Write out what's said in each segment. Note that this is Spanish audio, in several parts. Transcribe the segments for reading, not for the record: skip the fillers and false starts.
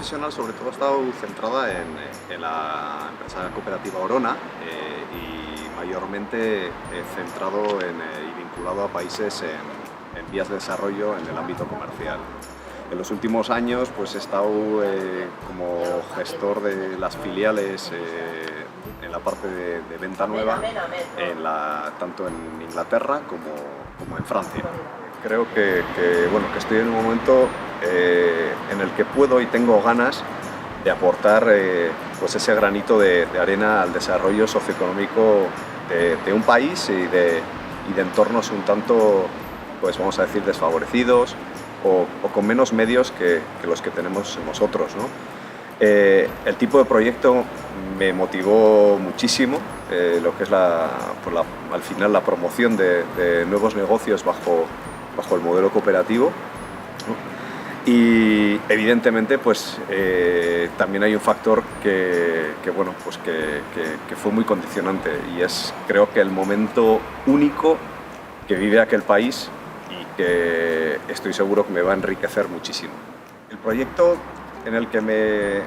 profesional sobre todo ha estado centrada en la empresa cooperativa Orona y mayormente centrado y vinculado a países en vías de desarrollo en el ámbito comercial. En los últimos años pues, he estado como gestor de las filiales en la parte de venta nueva, tanto en Inglaterra como en Francia. Creo que estoy en un momento en el que puedo y tengo ganas de aportar pues ese granito de arena al desarrollo socioeconómico de un país y de entornos un tanto, pues vamos a decir, desfavorecidos o con menos medios que los que tenemos nosotros, ¿no? El tipo de proyecto me motivó muchísimo, lo que es al final la promoción de nuevos negocios bajo el modelo cooperativo, ¿no? Y evidentemente pues, también hay un factor que fue muy condicionante y es, creo que el momento único que vive aquel país y que estoy seguro que me va a enriquecer muchísimo. El proyecto en el que me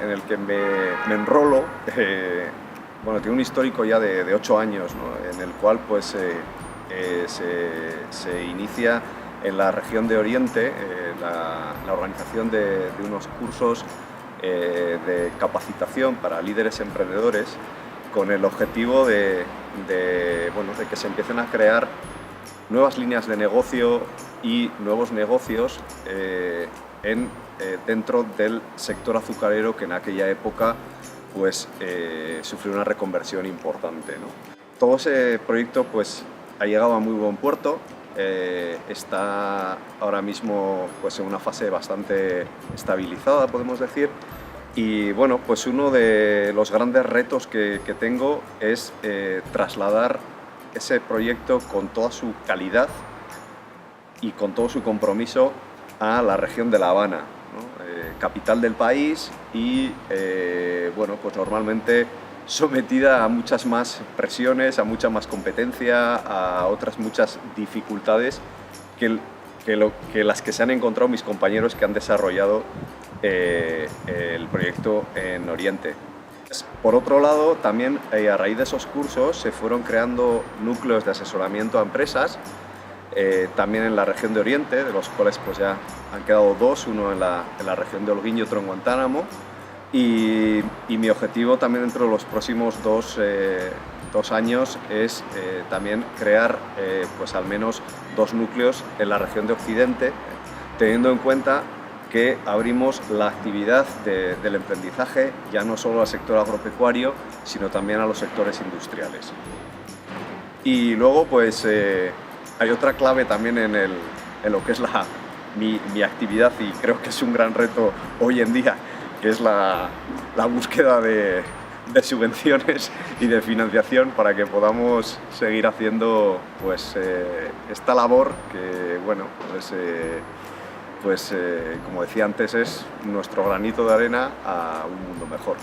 enrolo tiene un histórico ya de 8 años, ¿no? En el cual pues, se inicia en la región de Oriente la organización de unos cursos de capacitación para líderes emprendedores con el objetivo de que se empiecen a crear nuevas líneas de negocio y nuevos negocios dentro del sector azucarero, que en aquella época pues, sufrió una reconversión importante, ¿no? Todo ese proyecto pues, ha llegado a muy buen puerto. Está ahora mismo pues, en una fase bastante estabilizada, podemos decir, y bueno, pues uno de los grandes retos que tengo es trasladar ese proyecto con toda su calidad y con todo su compromiso a la región de La Habana, ¿no? Capital del país y pues normalmente sometida a muchas más presiones, a mucha más competencia, a otras muchas dificultades que las que se han encontrado mis compañeros que han desarrollado el proyecto en Oriente. Por otro lado, también a raíz de esos cursos se fueron creando núcleos de asesoramiento a empresas, también en la región de Oriente, de los cuales pues, ya han quedado 2, uno en la región de Holguín y otro en Guantánamo. Y mi objetivo también dentro de los próximos 2 años es también crear pues al menos 2 núcleos en la región de Occidente, teniendo en cuenta que abrimos la actividad del emprendizaje ya no solo al sector agropecuario, sino también a los sectores industriales. Y luego pues hay otra clave también en lo que es mi actividad, y creo que es un gran reto hoy en día, que es la búsqueda de subvenciones y de financiación para que podamos seguir haciendo pues, esta labor que, como decía antes, es nuestro granito de arena a un mundo mejor.